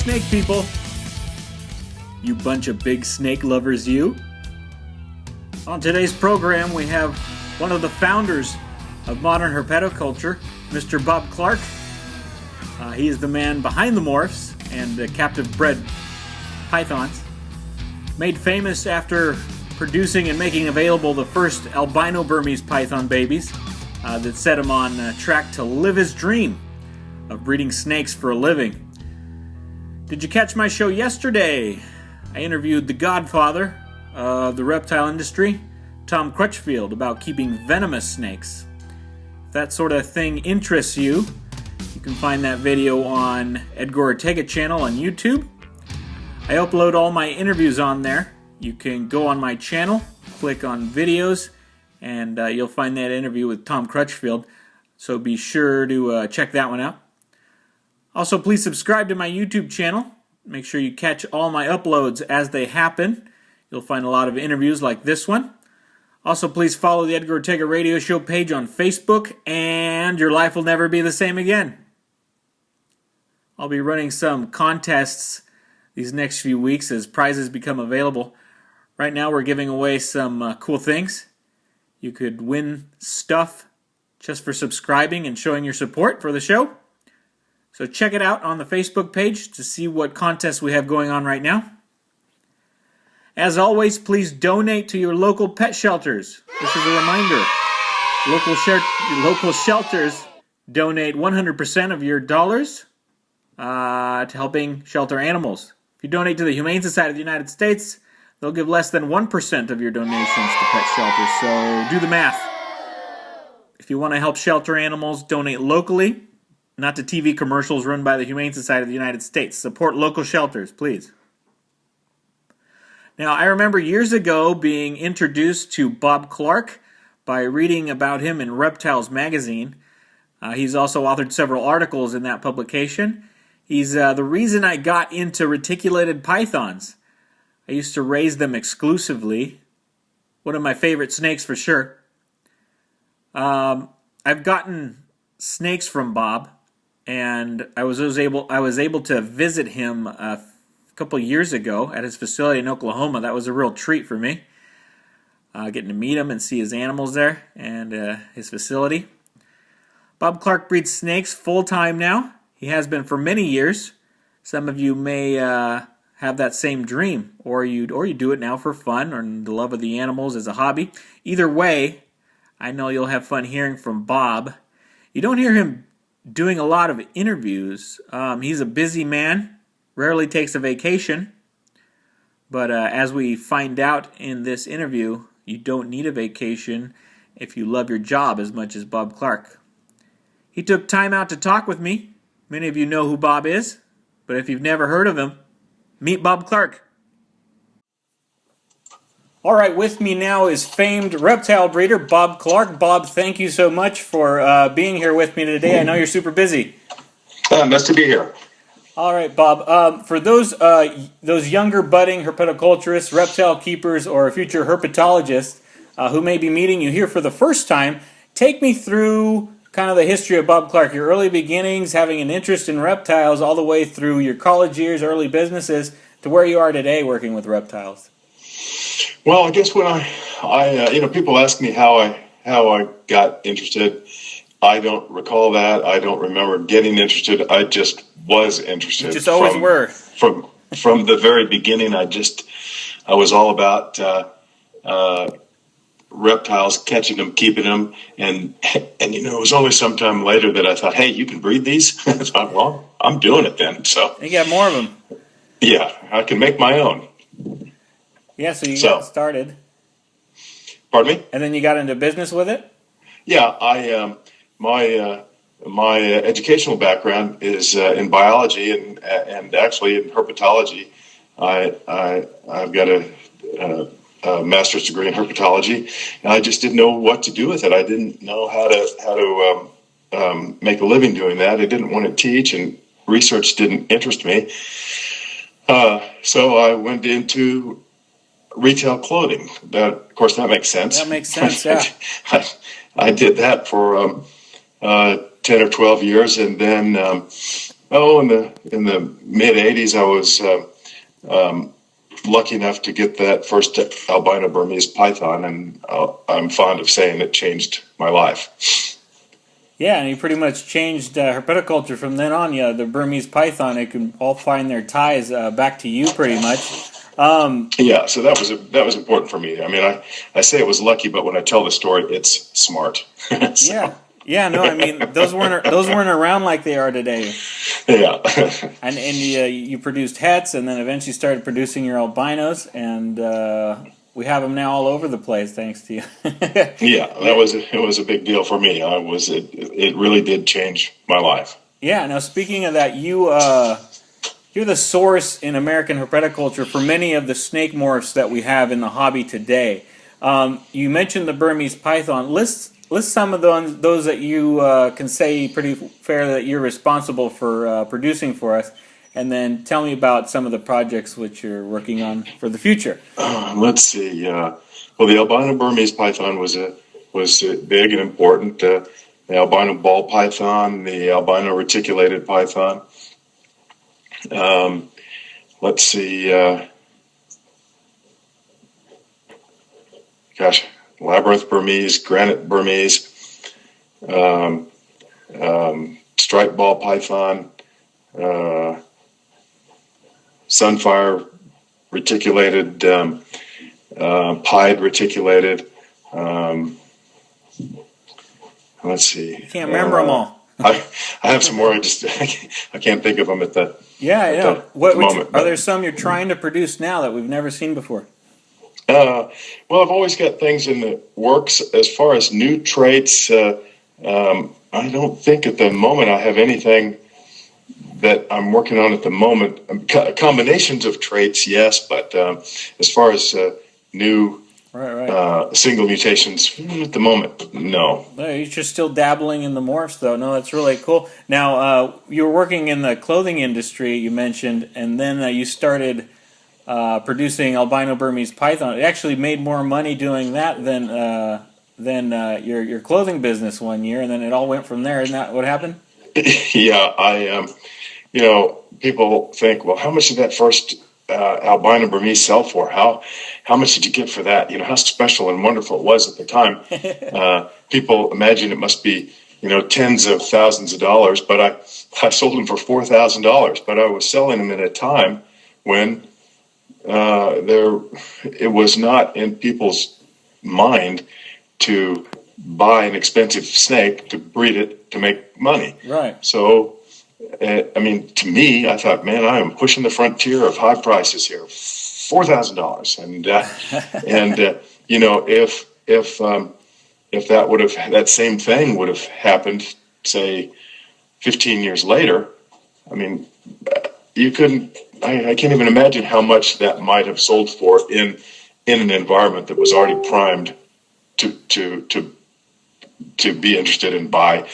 snake people. You bunch of big snake lovers, you. On today's program, we have one of the founders of modern herpetoculture, Mr. Bob Clark. He is the man behind the morphs and the captive bred pythons. Made famous after producing and making available the first albino Burmese python babies that set him on track to live his dream of breeding snakes for a living. Did you catch my show yesterday? I interviewed the godfather of the reptile industry, Tom Crutchfield, about keeping venomous snakes. If that sort of thing interests you, you can find that video on Edgar Ortega channel on YouTube. I upload all my interviews on there. You can go on my channel, click on videos, and you'll find that interview with Tom Crutchfield. So be sure to check that one out. Also, please subscribe to my YouTube channel. Make sure you catch all my uploads as they happen. You'll find a lot of interviews like this one. Also, please follow the Edgar Ortega Radio Show page on Facebook, and your life will never be the same again. I'll be running some contests these next few weeks as prizes become available. Right now, we're giving away some cool things. You could win stuff just for subscribing and showing your support for the show. So check it out on the Facebook page to see what contests we have going on right now. As always, please donate to your local pet shelters. This is a reminder. Local shelters donate 100% of your dollars to helping shelter animals. If you donate to the Humane Society of the United States, they'll give less than 1% of your donations to pet shelters. So do the math. If you want to help shelter animals, donate locally, not to TV commercials run by the Humane Society of the United States. Support local shelters, please. Now, I remember years ago being introduced to Bob Clark by reading about him in Reptiles magazine. He's also authored several articles in that publication. He's the reason I got into reticulated pythons. I used to raise them exclusively. One of my favorite snakes for sure. I've gotten snakes from Bob, and I was able to visit him a couple years ago at his facility in Oklahoma. That was a real treat for me, getting to meet him and see his animals there and his facility. Bob Clark breeds snakes full-time now. He has been for many years. Some of you may have that same dream, or you do it now for fun or the love of the animals as a hobby. Either way, I know you'll have fun hearing from Bob. You don't hear him doing a lot of interviews. He's a busy man, rarely takes a vacation. But as we find out in this interview, you don't need a vacation if you love your job as much as Bob Clark. He took time out to talk with me. Many of you know who Bob is, but if you've never heard of him, meet Bob Clark. All right, with me now is famed reptile breeder Bob Clark. Bob, thank you so much for being here with me today. I know you're super busy. Nice to be here. All right, Bob. For those younger budding herpetoculturists, reptile keepers, or future herpetologists who may be meeting you here for the first time, take me through kind of the history of Bob Clark, your early beginnings, having an interest in reptiles, all the way through your college years, early businesses, to where you are today working with reptiles. Well, I guess when I people ask me how I got interested. I don't recall that. I don't remember getting interested. I just was interested. You just always were. From the very beginning. I was all about reptiles, catching them, keeping them, and it was only sometime later that I thought, hey, you can breed these? I thought, well, I'm doing it then. So you got more of them. Yeah, I can make my own. Yeah, so you got started. Pardon me? And then you got into business with it? Yeah, my educational background is in biology and actually in herpetology. I've got a master's degree in herpetology, and I just didn't know what to do with it. I didn't know how to make a living doing that. I didn't want to teach, and research didn't interest me. So I went into retail clothing. Of course, that makes sense. That makes sense, yeah. I did that for 10 or 12 years, and then Oh, in the mid '80s, I was lucky enough to get that first albino Burmese python, and I'm fond of saying it changed my life. Yeah, and you pretty much changed herpetoculture from then on. Yeah, the Burmese python, they can all find their ties back to you pretty much. Yeah, so that was important for me. I mean, I say it was lucky, but when I tell the story, it's smart. Yeah, So, yeah, no, I mean those weren't around like they are today. yeah. And you produced hets, and then eventually started producing your albinos, and we have them now all over the place thanks to you. Yeah, it was a big deal for me. It really did change my life. Yeah. Now speaking of that, you're the source in American herpetoculture for many of the snake morphs that we have in the hobby today. You mentioned the Burmese python. List some of those that you can say pretty fair that you're responsible for producing for us, and then tell me about some of the projects which you're working on for the future. Let's see. Well, the albino Burmese python was big and important. The albino ball python, the albino reticulated python. Let's see. Labyrinth Burmese, granite Burmese, um, striped ball python, uh, sunfire reticulated, pied reticulated. Um, let's see. You can't remember them all. I have some more. I can't think of them at the Yeah, yeah. at the moment. Are there some you're trying to produce now that we've never seen before? Well, I've always got things in the works as far as new traits. I don't think at the moment I have anything that I'm working on at the moment. Combinations of traits, yes, but as far as new Right. single mutations, at the moment, no. No, you're just still dabbling in the morphs, though. No, that's really cool. Now, you were working in the clothing industry, you mentioned, and then you started producing albino Burmese python. It actually made more money doing that than your clothing business one year, and then it all went from there. Isn't that what happened? Yeah, people think, well, how much did that first albino Burmese sell for? How much did you get for that? How special and wonderful it was at the time. People imagine it must be, tens of thousands of dollars, but I sold them for $4,000. But I was selling them at a time when it was not in people's mind to buy an expensive snake to breed it to make money. Right. So, to me, I thought, man, I am pushing the frontier of high prices here. $4,000, if that same thing would have happened, say, 15 years later, I mean, you couldn't. I can't even imagine how much that might have sold for in an environment that was already primed to be interested in buy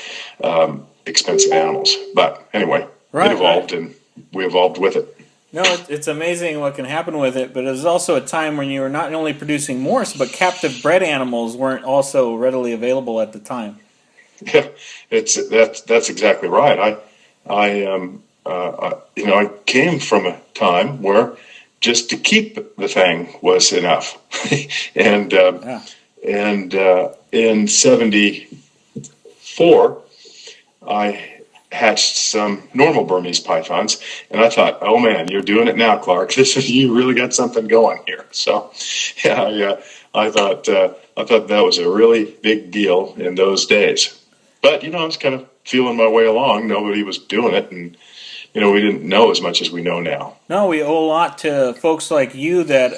expensive animals. But anyway, Right, it evolved, and we evolved with it. No, it's amazing what can happen with it, but it was also a time when you were not only producing morphs, but captive bred animals weren't also readily available at the time. Yeah, that's exactly right. I came from a time where just to keep the thing was enough, and Yeah. in '74, I hatched some normal Burmese pythons, and I thought, oh man, you're doing it now, Clark. You really got something going here. So, yeah, I thought that was a really big deal in those days. But I was kind of feeling my way along. Nobody was doing it, and we didn't know as much as we know now. No, we owe a lot to folks like you that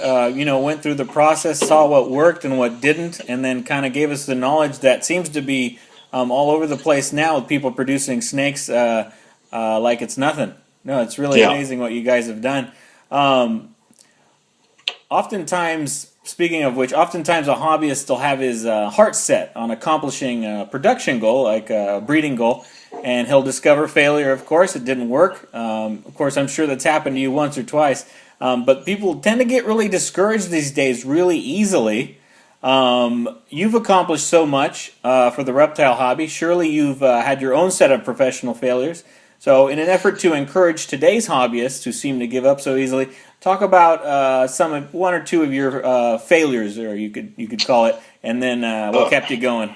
went through the process, saw what worked and what didn't, and then kind of gave us the knowledge that seems to be all over the place now with people producing snakes like it's nothing. No, it's really amazing what you guys have done. Oftentimes, speaking of which, oftentimes a hobbyist will have his heart set on accomplishing a production goal, like a breeding goal, and he'll discover failure, of course. It didn't work. Of course, I'm sure that's happened to you once or twice. But people tend to get really discouraged these days really easily. You've accomplished so much for the reptile hobby. Surely you've had your own set of professional failures. So, in an effort to encourage today's hobbyists who seem to give up so easily, talk about one or two of your failures, or you could call it, and then what kept you going.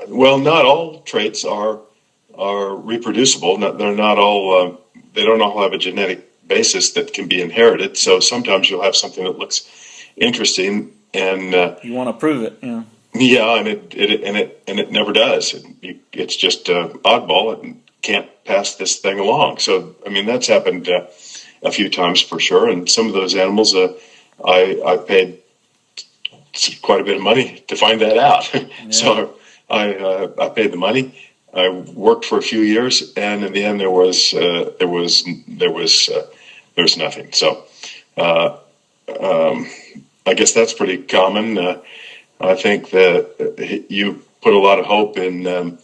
Well, not all traits are reproducible. They're not all. They don't all have a genetic basis that can be inherited. So sometimes you'll have something that looks interesting, and you want to prove it. Yeah. Yeah, and it never does. It's just oddball and can't pass this thing along. So I mean that's happened a few times for sure. And some of those animals, I paid quite a bit of money to find that out. Yeah. So I paid the money. I worked for a few years, and in the end, there was nothing. So I guess that's pretty common. I think that you put a lot of hope in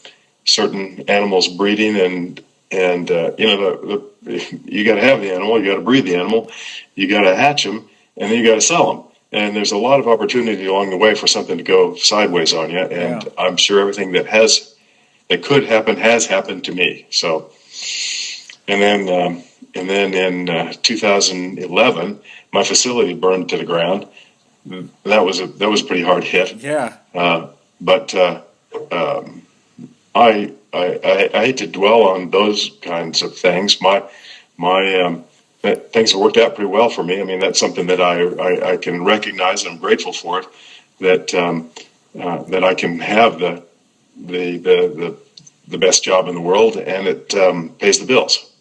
certain animals breeding, and you got to have the animal, you got to breed the animal, you got to hatch them, and then you got to sell them. And there's a lot of opportunity along the way for something to go sideways on you. And yeah. I'm sure everything that could happen has happened to me. So, and then in 2011, my facility burned to the ground. That was a pretty hard hit. Yeah. But I hate to dwell on those kinds of things. My things have worked out pretty well for me. I mean, that's something that I can recognize, and I'm grateful for it. That I can have the best job in the world, and it pays the bills.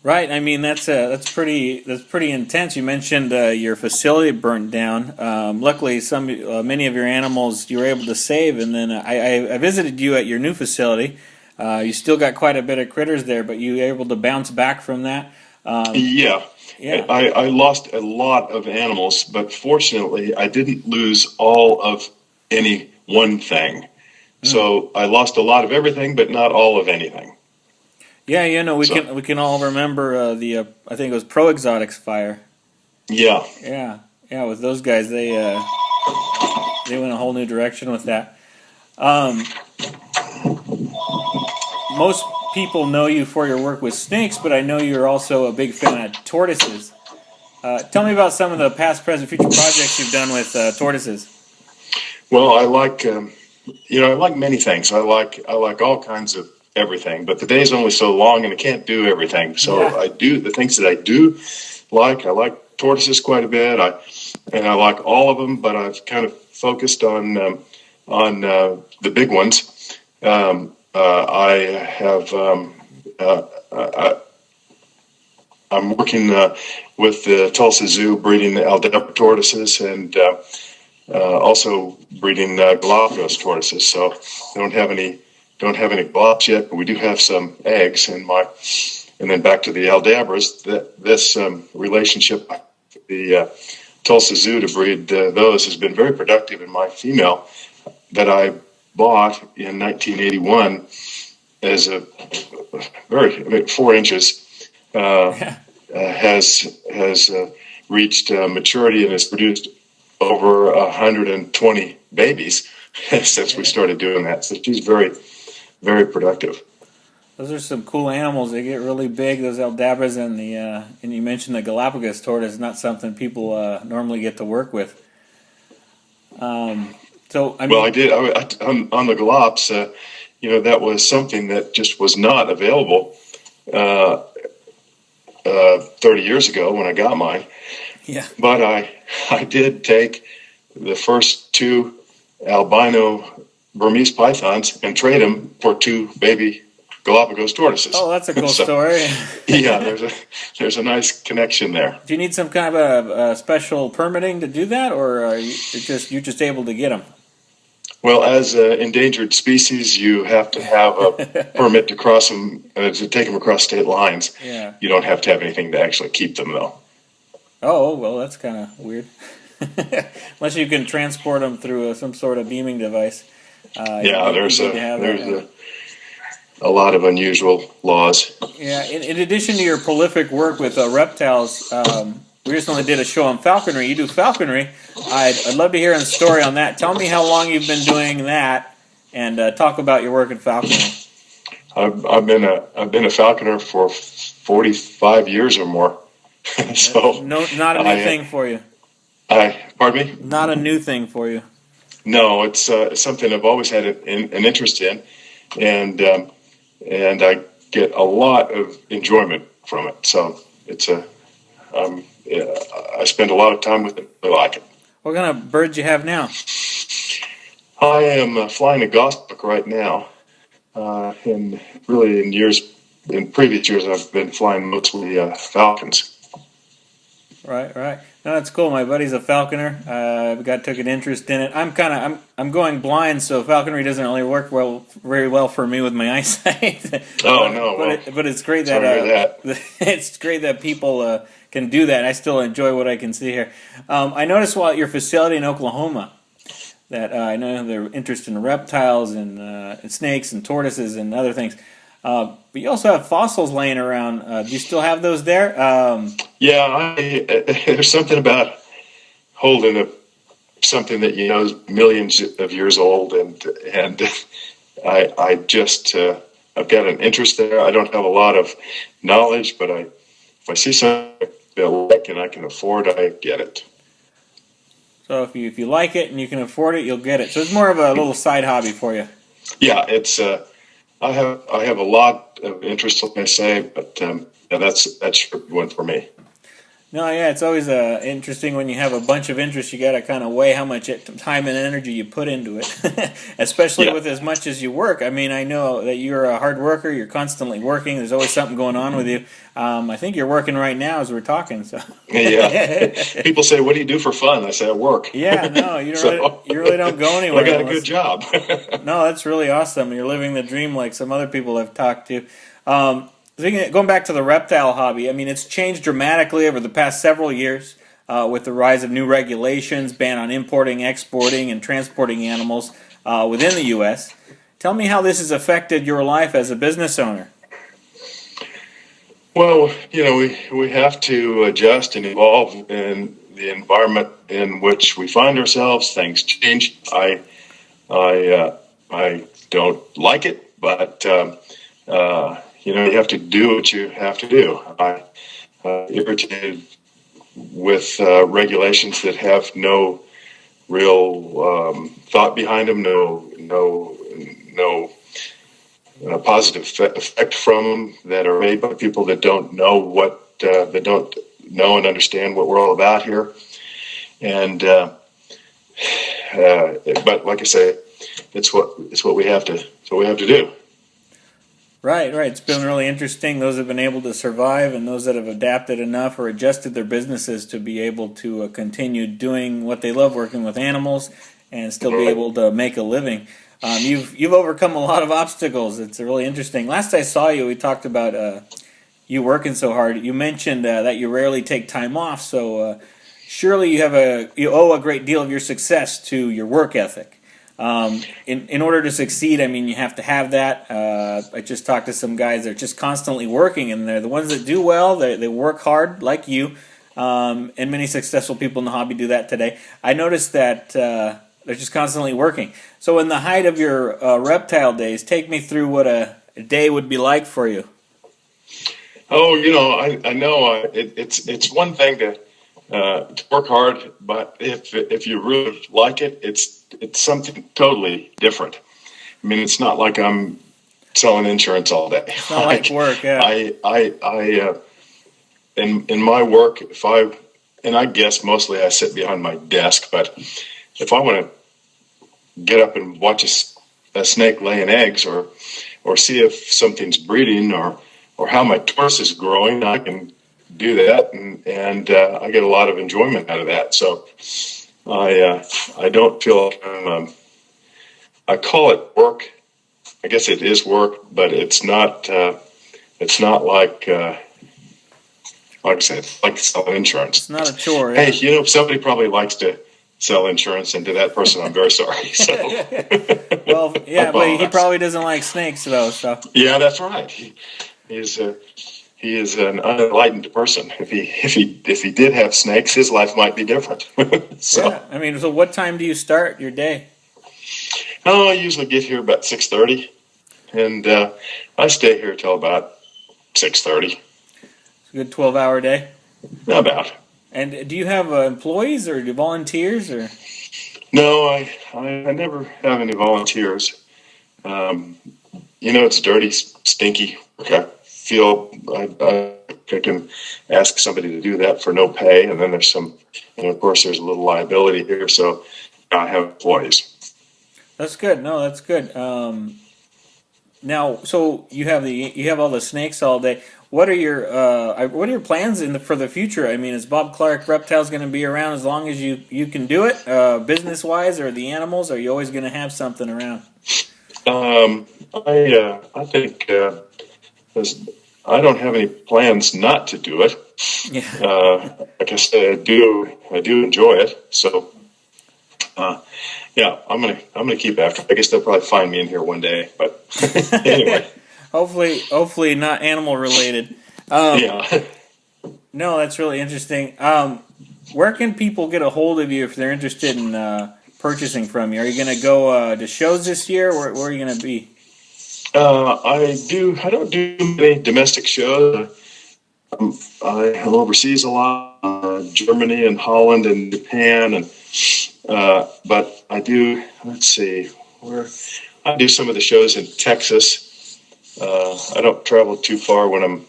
Right. I mean, that's pretty intense. You mentioned your facility burned down. Luckily, many of your animals you were able to save, and then I visited you at your new facility. You still got quite a bit of critters there, but you were able to bounce back from that. Yeah. I lost a lot of animals, but fortunately, I didn't lose all of any one thing. So I lost a lot of everything, but not all of anything. Yeah, we can all remember I think it was Pro Exotics fire. Yeah. Yeah. With those guys, they went a whole new direction with that. Most people know you for your work with snakes, but I know you're also a big fan of tortoises. Tell me about some of the past, present, future projects you've done with tortoises. Well, I like many things. I like all kinds of everything, but the day's only so long, and I can't do everything. So yeah. I do the things that I do like. I like tortoises quite a bit. I like all of them, but I've kind of focused on the big ones. I'm working with the Tulsa Zoo breeding the Aldabra tortoises, and also breeding Galapagos tortoises. So I don't have any glops yet, but we do have some eggs. And then back to the Aldabras. This relationship with the Tulsa Zoo to breed those has been very productive. And my female that I bought in 1981 as a 4 inches has reached maturity and has produced over 120 babies since we started doing that. So she's very, very productive. Those are some cool animals. They get really big. Those Aldabras and and you mentioned the Galapagos tortoise is not something people normally get to work with. I did. On the Galops, that was something that just was not available 30 years ago when I got mine. Yeah. But I did take the first 2 albino Burmese pythons and trade them for 2 baby Galapagos tortoises. Oh, that's a cool story. Yeah, there's a nice connection there. Do you need some kind of special permitting to do that, or are you just able to get them? Well, as an endangered species, you have to have a permit to cross them, to take them across state lines. Yeah. You don't have to have anything to actually keep them, though. Oh, well, that's kind of weird. Unless you can transport them through some sort of beaming device. There's a lot of unusual laws. Yeah, in addition to your prolific work with reptiles, we recently did a show on falconry. You do falconry. I'd love to hear a story on that. Tell me how long you've been doing that, and talk about your work in falconry. I've been a falconer for 45 years or more. So No, not a new thing for you. Pardon me? Not a new thing for you. No, it's something I've always had an interest in, and I get a lot of enjoyment from it. So it's yeah, I spend a lot of time with it. I like it. What kind of birds you have now? I am flying a goshawk right now, and really in previous years, I've been flying mostly falcons. Right. No, that's cool. My buddy's a falconer. Took an interest in it. I'm going blind, so falconry doesn't really work very well for me with my eyesight. Oh no! But it's great that it's great that people can do that. I still enjoy what I can see here. I noticed while at your facility in Oklahoma that I know they're interested in reptiles and snakes and tortoises and other things. But you also have fossils laying around. Do you still have those there? Yeah, there's something about holding something that is millions of years old, and I just I've got an interest there. I don't have a lot of knowledge, but if I see something I like and I can afford, I get it. So if you like it and you can afford it, you'll get it. So it's more of a little side hobby for you. Yeah, it's I have a lot of interest, like I say, but yeah, that's one for me. No, yeah, it's always interesting when you have a bunch of interests. You got to kind of weigh how much time and energy you put into it, especially with as much as you work. I mean, I know that you're a hard worker. You're constantly working. There's always something going on with you. I think you're working right now as we're talking. So yeah, people say, "What do you do for fun?" I say, "I work." Yeah, no, you really don't go anywhere. I got a good job. No, that's really awesome. You're living the dream like some other people I've talked to. Going back to the reptile hobby, I mean, it's changed dramatically over the past several years with the rise of new regulations, ban on importing, exporting, and transporting animals within the U.S. Tell me how this has affected your life as a business owner. Well, we have to adjust and evolve in the environment in which we find ourselves. Things change. I don't like it, but you have to do what you have to do. I'm irritated with regulations that have no real thought behind them, no positive effect from them, that are made by people that don't know and understand what we're all about here. And but like I say, it's what we have to do. Right. It's been really interesting. Those have been able to survive, and those that have adapted enough or adjusted their businesses to be able to continue doing what they love, working with animals, and still be able to make a living. You've overcome a lot of obstacles. It's really interesting. Last I saw you, we talked about you working so hard. You mentioned that you rarely take time off, so surely you owe a great deal of your success to your work ethic. In order to succeed, I mean, you have to have that. I just talked to some guys that are just constantly working, and they're the ones that do well. They work hard, like you, and many successful people in the hobby do that today. I noticed that they're just constantly working. So in the height of your reptile days, take me through what a day would be like for you. Oh, I know it's one thing to work hard, but if you really like it, it's something totally different. I mean, it's not like I'm selling insurance all day. It's not like work, yeah. In my work, I guess mostly I sit behind my desk, but if I want to get up and watch a snake laying eggs, or see if something's breeding, or how my tortoise is growing, I can do that, and I get a lot of enjoyment out of that. So I don't feel like I call it work. I guess it is work, but it's not like I said, like selling insurance. It's not a chore. Yeah. Hey, somebody probably likes to sell insurance, and to that person, I'm very sorry. So, well, yeah, but he probably doesn't like snakes, though. So yeah, that's right. He is an unenlightened person. If he did have snakes, his life might be different. So, yeah, I mean, so what time do you start your day? Oh, I usually get here about 6:30. and I stay here till about 6:30. It's a good 12-hour day. About. And do you have employees or do volunteers or? No, I never have any volunteers. It's dirty, stinky work. I feel I can ask somebody to do that for no pay, and then there's of course there's a little liability here, so I have employees. That's good. No, that's good. Now, so you have all the snakes all day. What are your plans for the future? I mean, is Bob Clark Reptiles going to be around as long as you can do it, business wise, or the animals? Are you always going to have something around? I think I don't have any plans not to do it. Yeah. Like I said, I do enjoy it. So, I'm gonna keep after it. I guess they'll probably find me in here one day, but anyway. Hopefully not animal related. Yeah. No, that's really interesting. Where can people get a hold of you if they're interested in purchasing from you? Are you going to go to shows this year? Where are you going to be? I don't do many domestic shows. I am overseas a lot, Germany and Holland and Japan, and but I do. Let's see, I do some of the shows in Texas. I don't travel too far when I'm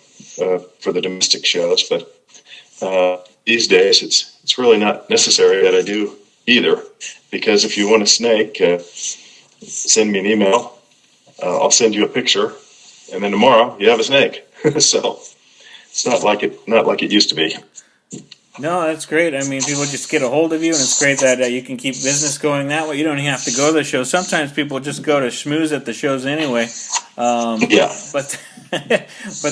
for the domestic shows, but these days it's really not necessary that I do either, because if you want a snake, send me an email. I'll send you a picture, and then tomorrow you have a snake. So it's not like it used to be. No, that's great. I mean, people just get a hold of you, and it's great that you can keep business going that way. You don't even have to go to the show. Sometimes people just go to schmooze at the shows anyway. Yeah. But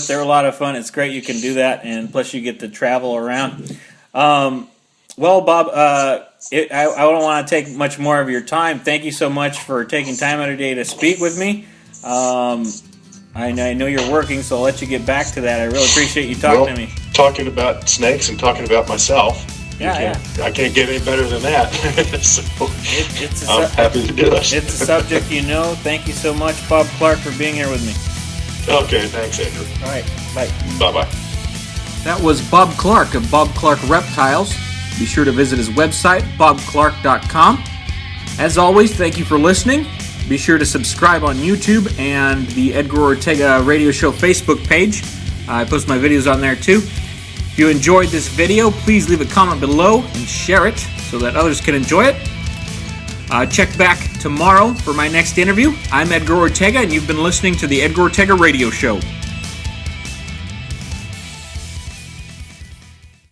they're a lot of fun. It's great you can do that, and plus you get to travel around. Well, Bob, I don't want to take much more of your time. Thank you so much for taking time out of your day to speak with me. I know you're working, so I'll let you get back to that. I really appreciate you talking to me. Talking about snakes and talking about myself. Yeah. I can't get any better than that. So I'm happy to do this. It's a subject you know. Thank you so much, Bob Clark, for being here with me. Okay, thanks, Edgar. All right, bye. Bye-bye. That was Bob Clark of Bob Clark Reptiles. Be sure to visit his website, bobclark.com. As always, thank you for listening. Be sure to subscribe on YouTube and the Edgar Ortega Radio Show Facebook page. I post my videos on there too. If you enjoyed this video, please leave a comment below and share it so that others can enjoy it. Check back tomorrow for my next interview. I'm Edgar Ortega, and you've been listening to the Edgar Ortega Radio Show.